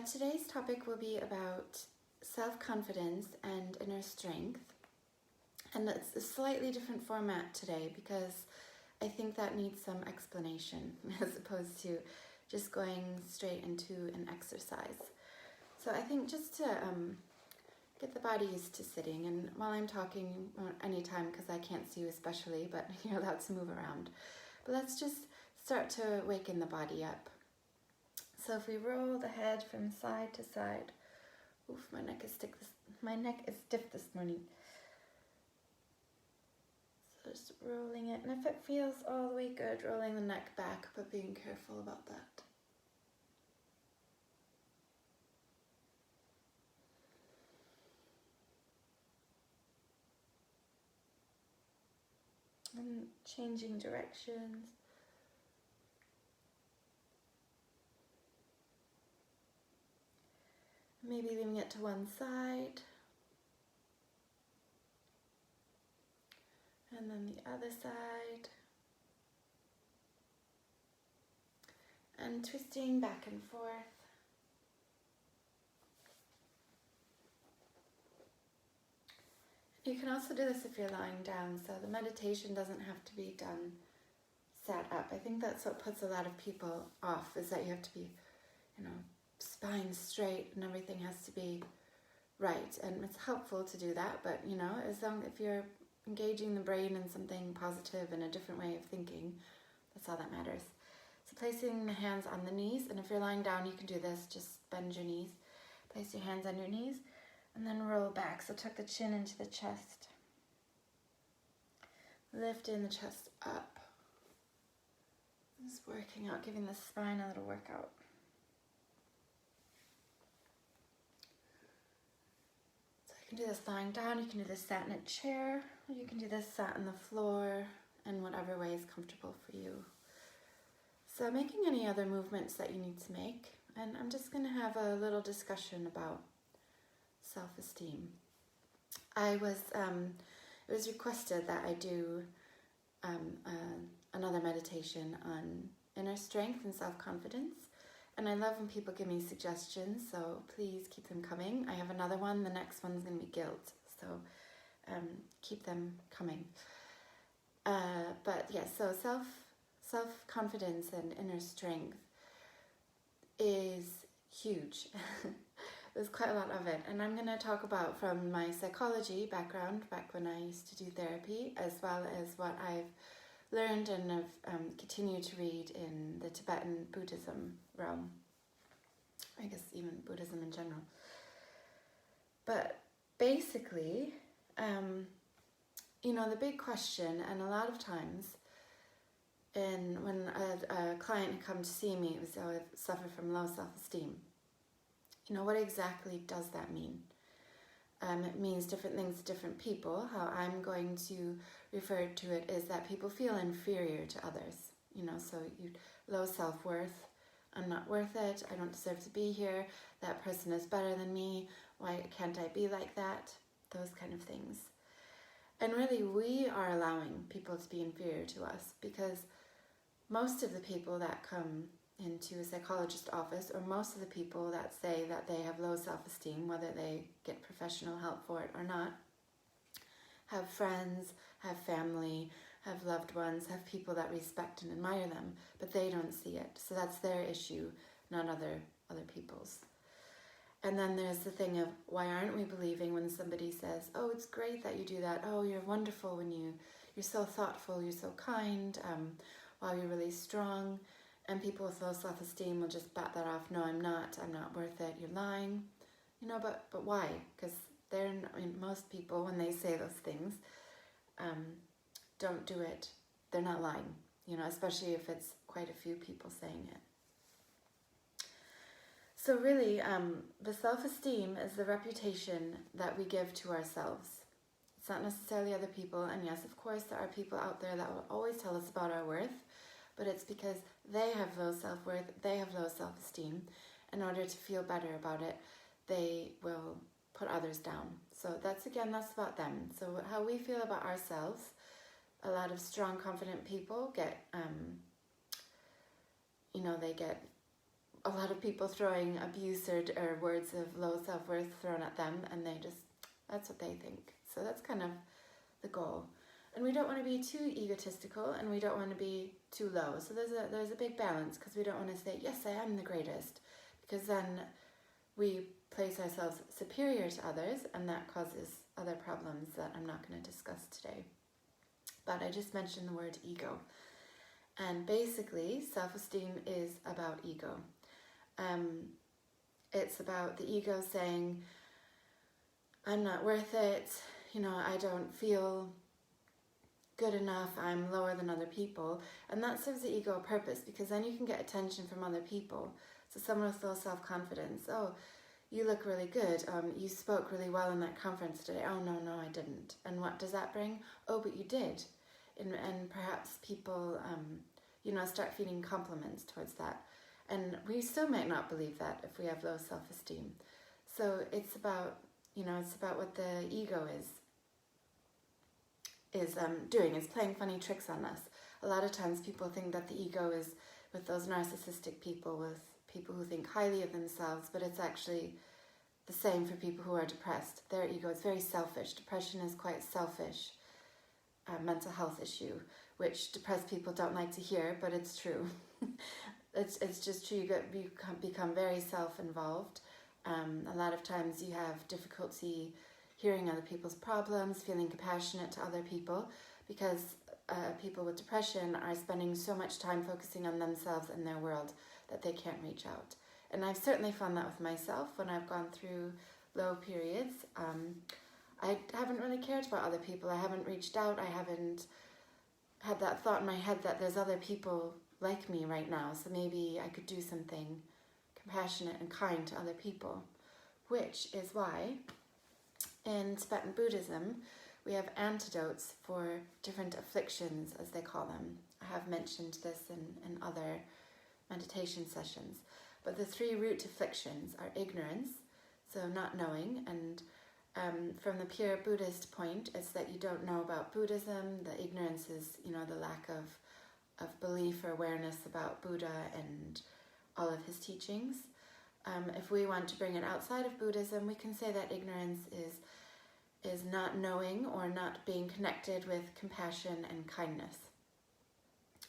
Today's topic will be about self-confidence and inner strength. And it's a slightly different format today because I think that needs some explanation as opposed to just going straight into an exercise. So I think just to get the body used to sitting, and while I'm talking anytime, because I can't see you especially, but you're allowed to move around. But let's just start to waken the body up. So if we roll the head from side to side, oof, my neck is stiff this morning. So just rolling it, and if it feels all the way good, rolling the neck back, but being careful about that. And changing directions. Maybe leaving it to one side. And then the other side. And twisting back and forth. You can also do this if you're lying down, so the meditation doesn't have to be done sat up. I think that's what puts a lot of people off, is that you have to be, spine straight and everything has to be right. And it's helpful to do that, but as long if you're engaging the brain in something positive and a different way of thinking, that's all that matters. So placing the hands on the knees, and if you're lying down, you can do this, just bend your knees. Place your hands on your knees, and then roll back. So tuck the chin into the chest. Lifting the chest up. Just working out, giving the spine a little workout. So you can do this lying down, you can do this sat in a chair, or you can do this sat on the floor, in whatever way is comfortable for you. So making any other movements that you need to make, and I'm just going to have a little discussion about self-esteem. It was requested that I do another meditation on inner strength and self-confidence, and I love when people give me suggestions, so please keep them coming. I have another one, the next one's going to be guilt, so keep them coming. But yeah, so self-confidence and inner strength is huge. There's quite a lot of it, and I'm going to talk about from my psychology background, back when I used to do therapy, as well as what I've learned and have continued to read in the Tibetan Buddhism realm. I guess even Buddhism in general. But basically, the big question, and a lot of times, when a client had come to see me, it was, I suffer from low self-esteem. What exactly does that mean? It means different things to different people. How I'm going to refer to it is that people feel inferior to others. So low self-worth. I'm not worth it. I don't deserve to be here. That person is better than me. Why can't I be like that? Those kind of things. And really, we are allowing people to be inferior to us, because most of the people that come into a psychologist's office, or most of the people that say that they have low self-esteem, whether they get professional help for it or not, have friends, have family, have loved ones, have people that respect and admire them, but they don't see it. So that's their issue, not other people's. And then there's the thing of, why aren't we believing when somebody says, oh, it's great that you do that, oh, you're wonderful when you're so thoughtful, you're so kind, wow, you're really strong. And people with low self-esteem will just bat that off. No, I'm not worth it, you're lying. But why? Because most people, when they say those things, don't do it. They're not lying, especially if it's quite a few people saying it. So really, the self-esteem is the reputation that we give to ourselves. It's not necessarily other people. And yes, of course, there are people out there that will always tell us about our worth, but it's because they have low self-worth, they have low self-esteem. In order to feel better about it, they will put others down. So that's about them. So how we feel about ourselves, a lot of strong, confident people get, they get a lot of people throwing abuse or words of low self-worth thrown at them, and that's what they think. So that's kind of the goal. And we don't want to be too egotistical, and we don't want to be too low. So there's a big balance, because we don't want to say, yes, I am the greatest, because then we place ourselves superior to others, and that causes other problems that I'm not going to discuss today. But I just mentioned the word ego. And basically, self-esteem is about ego. It's about the ego saying, I'm not worth it, I don't feel good enough, I'm lower than other people. And that serves the ego a purpose, because then you can get attention from other people. So someone with low self-confidence, oh, you look really good, you spoke really well in that conference today. Oh, no, I didn't. And what does that bring? Oh, but you did. And perhaps people, start feeling compliments towards that. And we still might not believe that if we have low self-esteem. So it's about, what the ego is doing, is playing funny tricks on us. A lot of times people think that the ego is with those narcissistic people, with people who think highly of themselves, but it's actually the same for people who are depressed. Their ego is very selfish. Depression is quite selfish. Mental health issue, which depressed people don't like to hear, but it's true. It's just true. You become very self-involved. A lot of times you have difficulty hearing other people's problems, feeling compassionate to other people, because people with depression are spending so much time focusing on themselves and their world that they can't reach out. And I've certainly found that with myself when I've gone through low periods. I haven't really cared about other people. I haven't reached out. I haven't had that thought in my head that there's other people like me right now, so maybe I could do something compassionate and kind to other people, which is why in Tibetan Buddhism we have antidotes for different afflictions, as they call them. I have mentioned this in other meditation sessions. But the 3 root afflictions are ignorance, so not knowing, and from the pure Buddhist point, it's that you don't know about Buddhism. The ignorance is, the lack of belief or awareness about Buddha and all of his teachings. If we want to bring it outside of Buddhism, we can say that ignorance is not knowing or not being connected with compassion and kindness.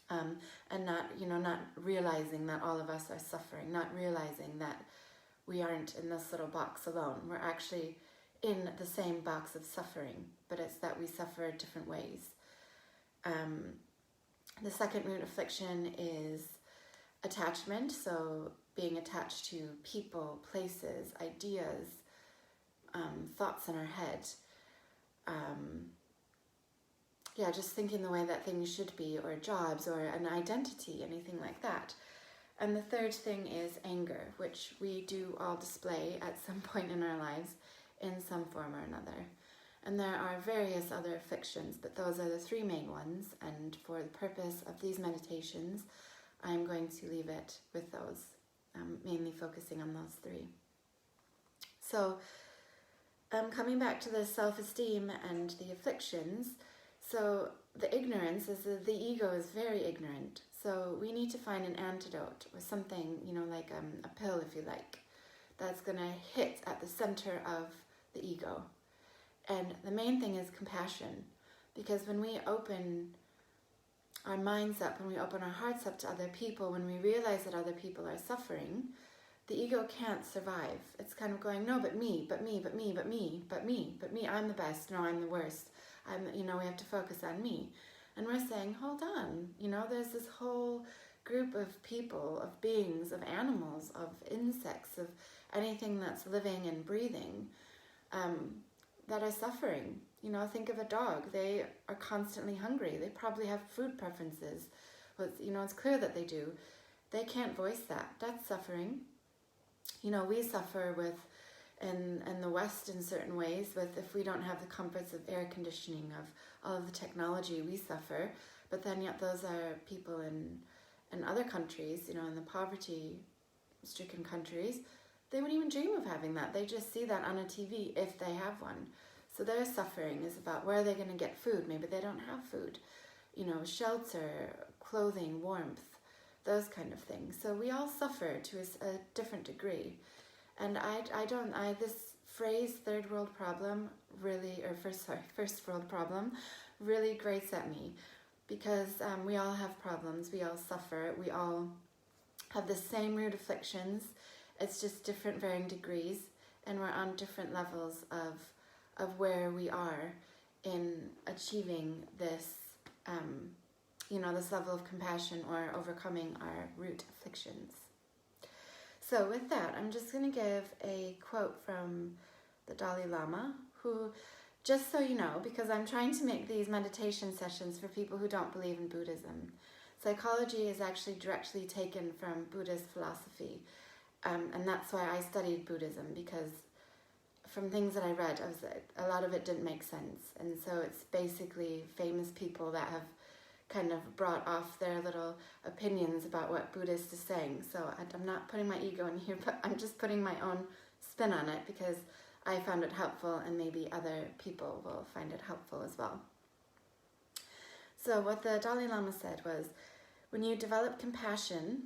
And not realizing that all of us are suffering, not realizing that we aren't in this little box alone. We're actually in the same box of suffering, but it's that we suffer different ways. The second root affliction is attachment, so being attached to people, places, ideas, thoughts in our head. Just thinking the way that things should be, or jobs, or an identity, anything like that. And the third thing is anger, which we do all display at some point in our lives in some form or another. And there are various other afflictions, but those are the 3 main ones, and for the purpose of these meditations, I'm going to leave it with those, mainly focusing on those 3. So, coming back to the self-esteem and the afflictions, so the ignorance is the ego is very ignorant. So we need to find an antidote, or something, like a pill, if you like, that's going to hit at the center of the ego. And the main thing is compassion, because when we open our minds up, when we open our hearts up to other people, when we realize that other people are suffering, the ego can't survive. It's kind of going, no, but me, but me, but me, but me, but me, but me, I'm the best, no, I'm the worst. We have to focus on me. And we're saying, hold on, there's this whole group of people, of beings, of animals, of insects, of anything that's living and breathing, that are suffering. Think of a dog. They are constantly hungry. They probably have food preferences. But, it's clear that they do. They can't voice that. That's suffering. We suffer with, in the West in certain ways, with if we don't have the comforts of air conditioning, of all of the technology, we suffer. But then yet those are people in other countries, in the poverty-stricken countries, they wouldn't even dream of having that. They just see that on a TV if they have one. So their suffering is about where are they going to get food. Maybe they don't have food. Shelter, clothing, warmth, those kind of things. So we all suffer to a different degree. And this phrase, third world problem, really, or first world problem, really grates at me, because we all have problems, we all suffer, we all have the same root afflictions. It's just different varying degrees, and we're on different levels of where we are in achieving this, this level of compassion or overcoming our root afflictions. So with that, I'm just going to give a quote from the Dalai Lama, who, just so you know, because I'm trying to make these meditation sessions for people who don't believe in Buddhism. Psychology is actually directly taken from Buddhist philosophy, and that's why I studied Buddhism, because from things that I read, a lot of it didn't make sense. And so it's basically famous people that have kind of brought off their little opinions about what Buddhist is saying. So I'm not putting my ego in here, but I'm just putting my own spin on it because I found it helpful, and maybe other people will find it helpful as well. So what the Dalai Lama said was, when you develop compassion,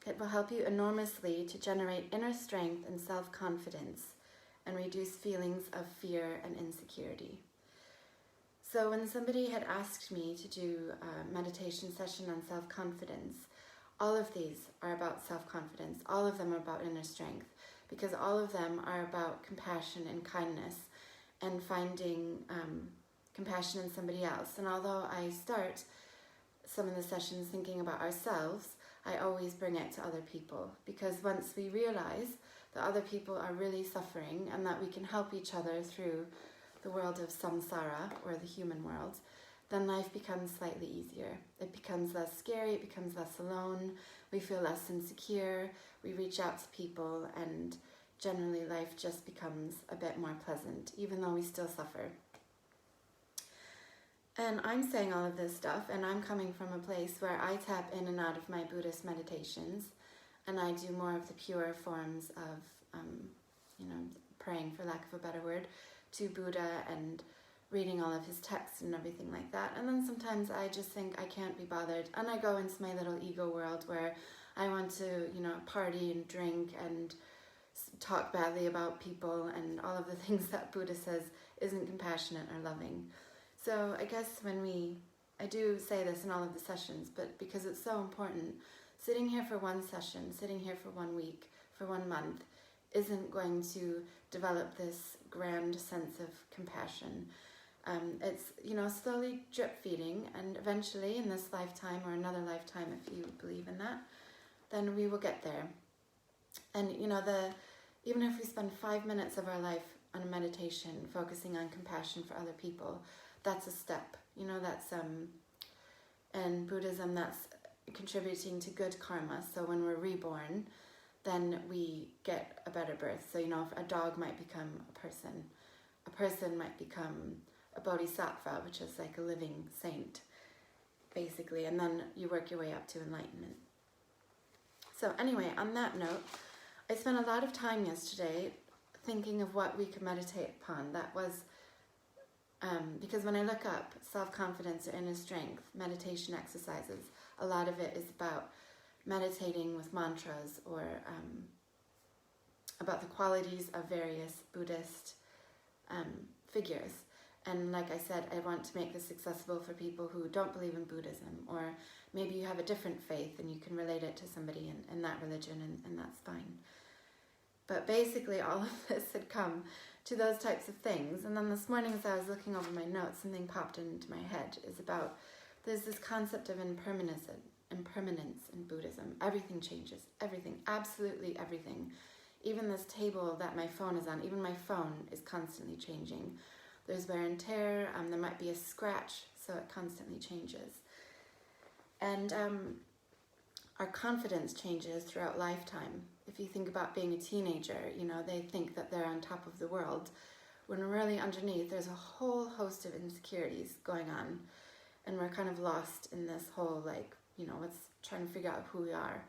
it will help you enormously to generate inner strength and self-confidence and reduce feelings of fear and insecurity. So when somebody had asked me to do a meditation session on self-confidence, all of these are about self-confidence. All of them are about inner strength, because all of them are about compassion and kindness and finding compassion in somebody else. And although I start some of the sessions thinking about ourselves, I always bring it to other people, because once we realize that other people are really suffering and that we can help each other through the world of samsara, or the human world, then life becomes slightly easier. It becomes less scary, it becomes less alone, we feel less insecure, we reach out to people, and generally life just becomes a bit more pleasant, even though we still suffer. And I'm saying all of this stuff, and I'm coming from a place where I tap in and out of my Buddhist meditations, and I do more of the pure forms of, praying, for lack of a better word, to Buddha and reading all of his texts and everything like that. And then sometimes I just think I can't be bothered, and I go into my little ego world where I want to, party and drink and talk badly about people and all of the things that Buddha says isn't compassionate or loving. So I guess I do say this in all of the sessions, but because it's so important, sitting here for one session, sitting here for 1 week, for 1 month, isn't going to develop this grand sense of compassion. It's, slowly drip feeding, and eventually in this lifetime or another lifetime, if you believe in that, then we will get there. And, even if we spend 5 minutes of our life on a meditation focusing on compassion for other people, that's a step. That's, in Buddhism, that's contributing to good karma. So when we're reborn, then we get a better birth. So, if a dog might become a person might become a bodhisattva, which is like a living saint, basically, and then you work your way up to enlightenment. So anyway, on that note, I spent a lot of time yesterday thinking of what we could meditate upon. That was, because when I look up self-confidence or inner strength meditation exercises, a lot of it is about meditating with mantras, or about the qualities of various Buddhist figures. And like I said, I want to make this accessible for people who don't believe in Buddhism, or maybe you have a different faith and you can relate it to somebody in that religion, and that's fine. But basically all of this had come to those types of things. And then this morning, as I was looking over my notes, something popped into my head, is about, there's this concept of impermanence in Buddhism. Everything changes, everything, absolutely everything. Even this table that my phone is on, even my phone is constantly changing. There's wear and tear, there might be a scratch, so it constantly changes. And our confidence changes throughout lifetime. If you think about being a teenager, they think that they're on top of the world, when really underneath there's a whole host of insecurities going on, and we're kind of lost in this whole, let's try and figure out who we are.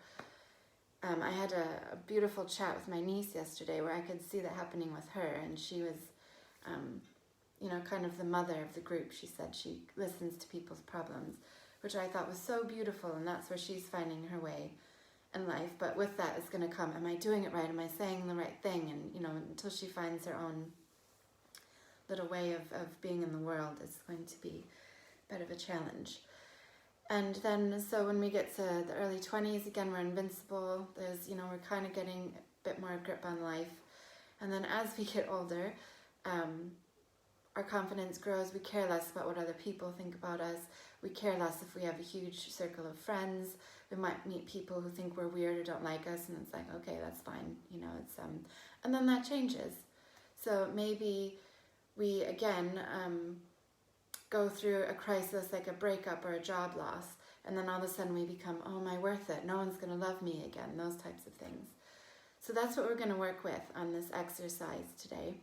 I had a beautiful chat with my niece yesterday where I could see that happening with her, and she was, kind of the mother of the group. She said she listens to people's problems, which I thought was so beautiful, and that's where she's finding her way in life. But with that is going to come, am I doing it right? Am I saying the right thing? And, until she finds her own little way of being in the world, is going to be a bit of a challenge. And then, so when we get to the early 20s, again, we're invincible. There's, we're kind of getting a bit more grip on life. And then as we get older, our confidence grows. We care less about what other people think about us. We care less if we have a huge circle of friends. We might meet people who think we're weird or don't like us, and it's like, okay, that's fine. And then that changes. So maybe we, again, go through a crisis like a breakup or a job loss, and then all of a sudden we become, oh, am I worth it? No one's going to love me again, those types of things. So that's what we're going to work with on this exercise today.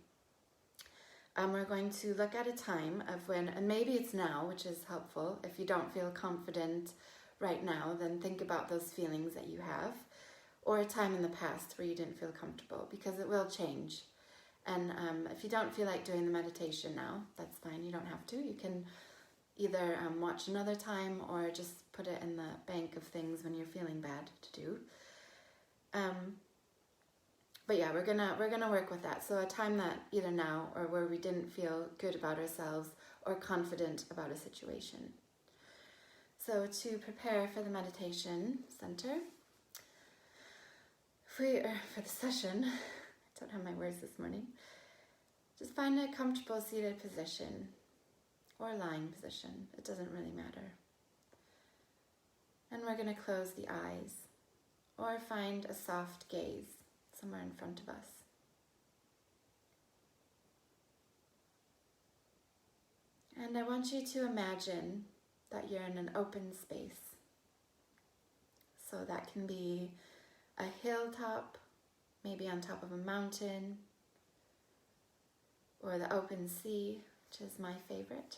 We're going to look at a time of when, and maybe it's now, which is helpful. If you don't feel confident right now, then think about those feelings that you have, or a time in the past where you didn't feel comfortable, because it will change. And if you don't feel like doing the meditation now, that's fine. You don't have to. You can either watch another time or just put it in the bank of things when you're feeling bad to do. But yeah, we're gonna work with that. So a time that either now or where we didn't feel good about ourselves or confident about a situation. So to prepare for the meditation center, for the session, I don't have my words this morning, just find a comfortable seated position or lying position. It doesn't really matter. And we're going to close the eyes or find a soft gaze somewhere in front of us. And I want you to imagine that you're in an open space. So that can be a hilltop, maybe on top of a mountain, or the open sea, which is my favorite,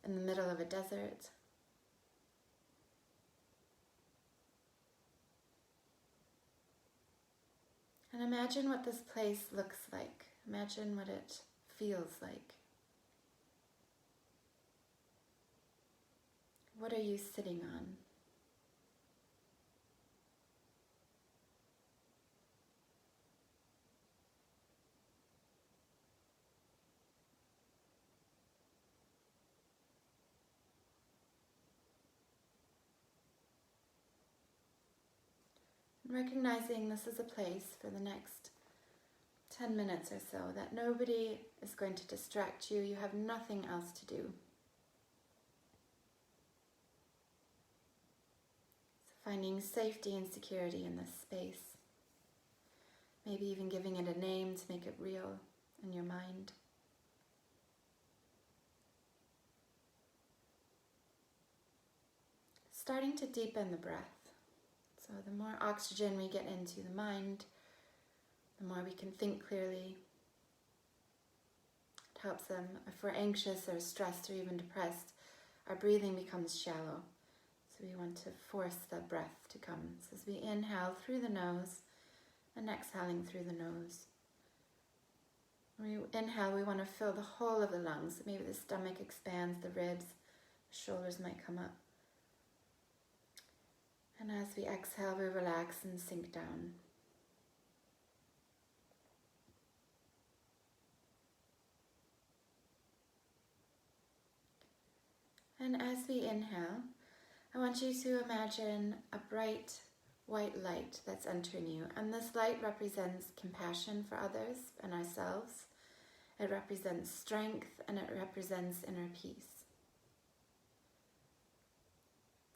in the middle of a desert. And imagine what this place looks like. Imagine what it feels like. What are you sitting on? Recognizing this is a place for the next 10 minutes or so, that nobody is going to distract you. You have nothing else to do. So finding safety and security in this space. Maybe even giving it a name to make it real in your mind. Starting to deepen the breath. So the more oxygen we get into the mind, the more we can think clearly. It helps them. If we're anxious or stressed or even depressed, our breathing becomes shallow. So we want to force the breath to come. So as we inhale through the nose and exhaling through the nose. When we inhale, we want to fill the whole of the lungs. Maybe the stomach expands, the ribs, the shoulders might come up. And as we exhale, we relax and sink down. And as we inhale, I want you to imagine a bright white light that's entering you. And this light represents compassion for others and ourselves. It represents strength and it represents inner peace.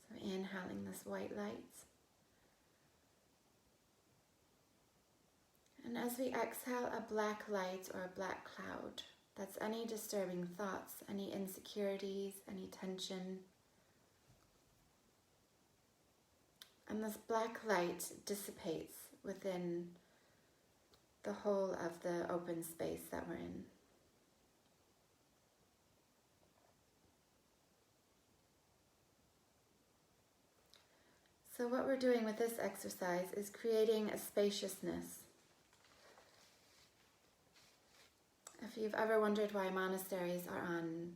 So inhaling this white light. And as we exhale, a black light or a black cloud. That's any disturbing thoughts, any insecurities, any tension. And this black light dissipates within the whole of the open space that we're in. So what we're doing with this exercise is creating a spaciousness. If you've ever wondered why monasteries are on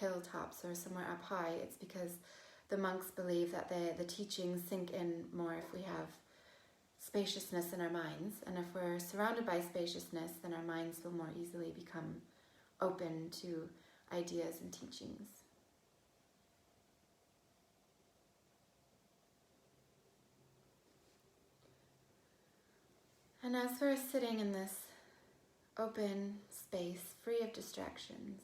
hilltops or somewhere up high, it's because the monks believe that the teachings sink in more if we have spaciousness in our minds. And if we're surrounded by spaciousness, then our minds will more easily become open to ideas and teachings. And as we're sitting in this open space, free of distractions,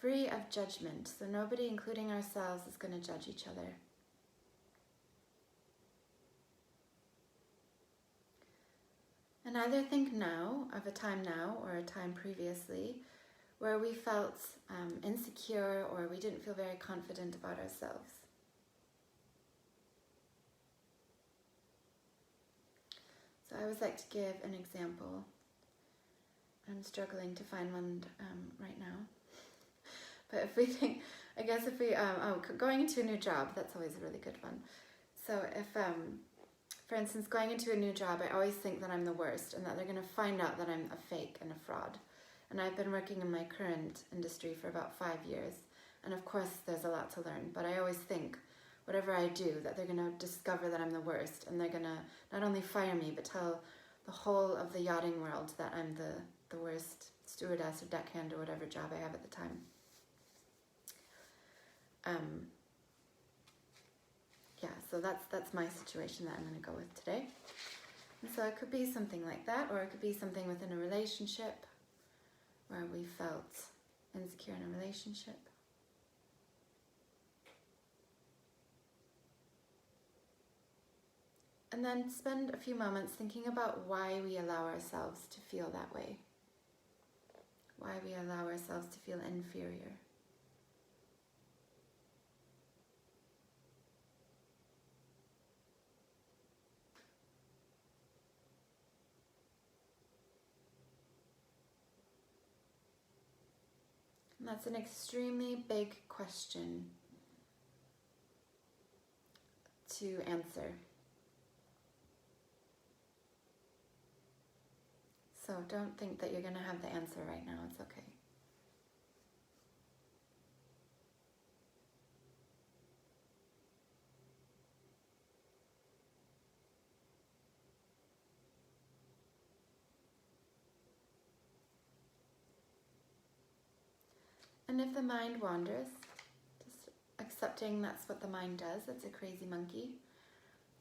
free of judgment, so nobody, including ourselves, is going to judge each other. And either think now of a time now or a time previously where we felt insecure or we didn't feel very confident about ourselves. So I always like to give an example. I'm struggling to find one right now. But if we think, I guess if we, going into a new job, that's always a really good one. So if, for instance, going into a new job, I always think that I'm the worst and that they're going to find out that I'm a fake and a fraud. And I've been working in my current industry for about 5 years. And of course, there's a lot to learn. But I always think, whatever I do, that they're going to discover that I'm the worst. And they're going to not only fire me, but tell the whole of the yachting world that I'm the worst stewardess or deckhand or whatever job I have at the time. So that's my situation that I'm going to go with today. And so it could be something like that, or it could be something within a relationship where we felt insecure in a relationship. And then spend a few moments thinking about why we allow ourselves to feel that way. Why we allow ourselves to feel inferior. And that's an extremely big question to answer. So don't think that you're going to have the answer right now. It's okay. And if the mind wanders, just accepting that's what the mind does, it's a crazy monkey,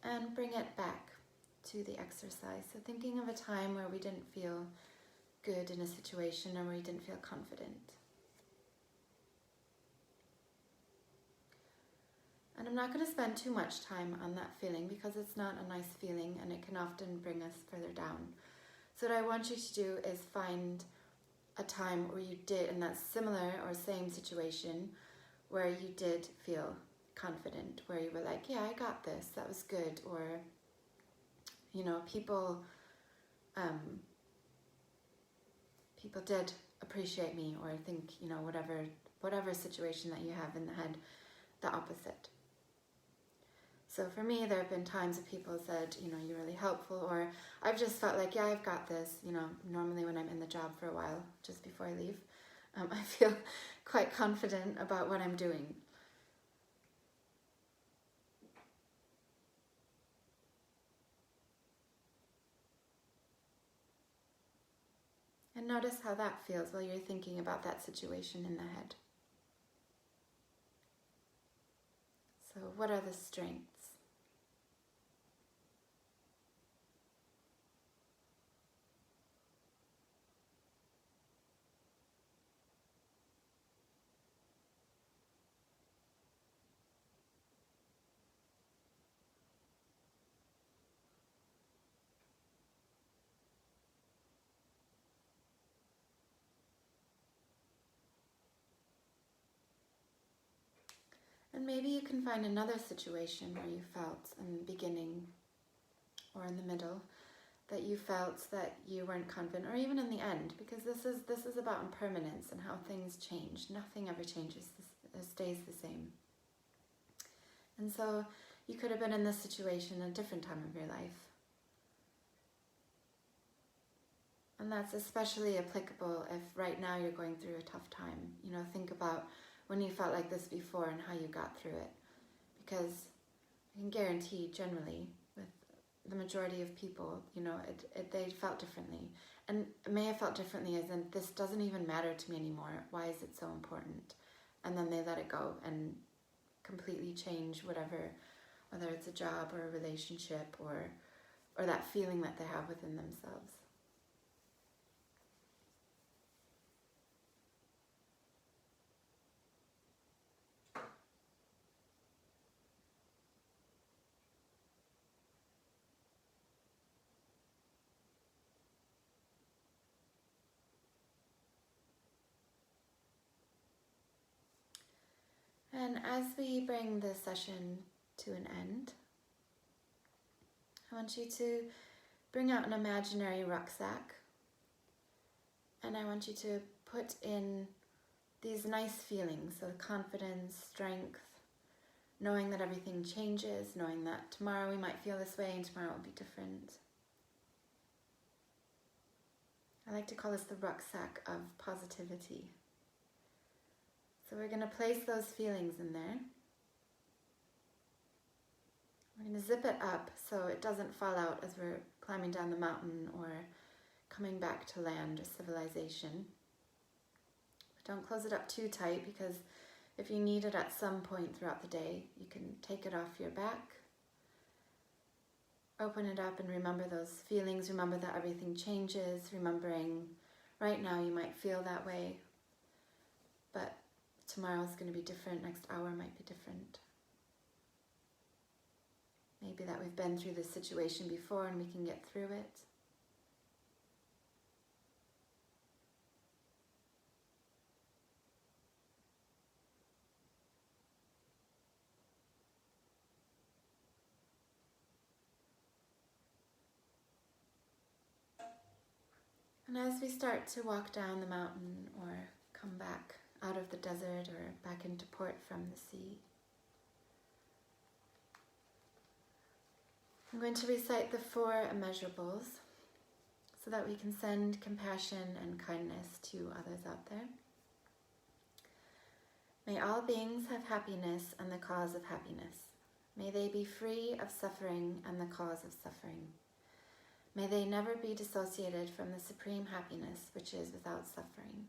and bring it back to the exercise. So thinking of a time where we didn't feel good in a situation or where we didn't feel confident. And I'm not going to spend too much time on that feeling because it's not a nice feeling and it can often bring us further down. So what I want you to do is find a time where you did, in that similar or same situation, where you did feel confident, where you were like, yeah, I got this, that was good, or, you know, people did appreciate me, or think, you know, whatever situation that you have in the head, the opposite. So for me, there have been times that people said, you know, you're really helpful, or I've just felt like, yeah, I've got this. You know, normally when I'm in the job for a while, just before I leave, I feel quite confident about what I'm doing. And notice how that feels while you're thinking about that situation in the head. So what are the strengths? And maybe you can find another situation where you felt in the beginning or in the middle that you felt that you weren't confident, or even in the end, because this is about impermanence and how things change. Nothing ever changes, it stays the same. And so you could have been in this situation at a different time of your life. And that's especially applicable if right now you're going through a tough time. You know, think about when you felt like this before and how you got through it. Because I can guarantee generally with the majority of people, you know, they felt differently. And it may have felt differently as in, this doesn't even matter to me anymore. Why is it so important? And then they let it go and completely change whatever, whether it's a job or a relationship or that feeling that they have within themselves. And as we bring this session to an end, I want you to bring out an imaginary rucksack, and I want you to put in these nice feelings, so confidence, strength, knowing that everything changes, knowing that tomorrow we might feel this way and tomorrow will be different. I like to call this the rucksack of positivity. So we're going to place those feelings in there. We're going to zip it up so it doesn't fall out as we're climbing down the mountain or coming back to land or civilization. But don't close it up too tight, because if you need it at some point throughout the day, you can take it off your back, open it up and remember those feelings, remember that everything changes, remembering right now you might feel that way, but tomorrow's going to be different, next hour might be different. Maybe that we've been through this situation before and we can get through it. And as we start to walk down the mountain or come back out of the desert or back into port from the sea, I'm going to recite the 4 immeasurables so that we can send compassion and kindness to others out there. May all beings have happiness and the cause of happiness. May they be free of suffering and the cause of suffering. May they never be dissociated from the supreme happiness which is without suffering.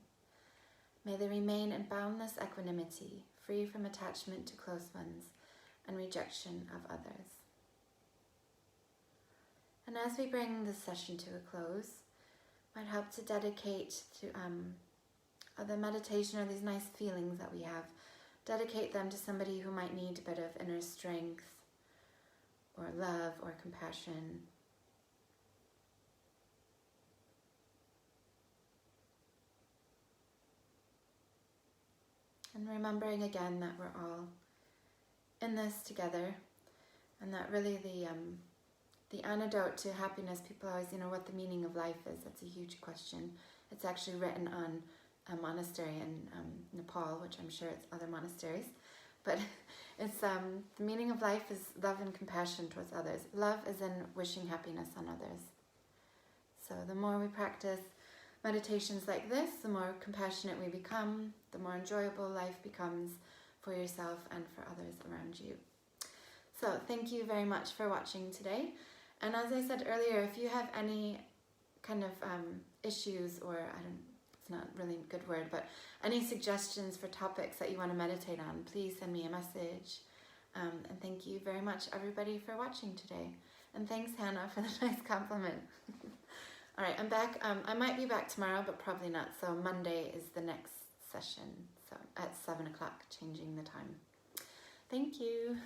May they remain in boundless equanimity, free from attachment to close ones and rejection of others. And as we bring this session to a close, it might help to dedicate to the meditation or these nice feelings that we have, dedicate them to somebody who might need a bit of inner strength or love or compassion. And remembering again that we're all in this together, and that really the antidote to happiness, people always, what the meaning of life is. That's a huge question. It's actually written on a monastery in Nepal, which I'm sure it's other monasteries. But it's the meaning of life is love and compassion towards others. Love is in wishing happiness on others. So the more we practice meditations like this, the more compassionate we become, the more enjoyable life becomes for yourself and for others around you. So thank you very much for watching today. And as I said earlier, if you have any kind of issues, or it's not really a good word, but any suggestions for topics that you want to meditate on, please send me a message. And thank you very much, everybody, for watching today. And thanks, Hannah, for the nice compliment. All right, I'm back. I might be back tomorrow, but probably not. So Monday is the next session, so at 7 o'clock, changing the time. Thank you.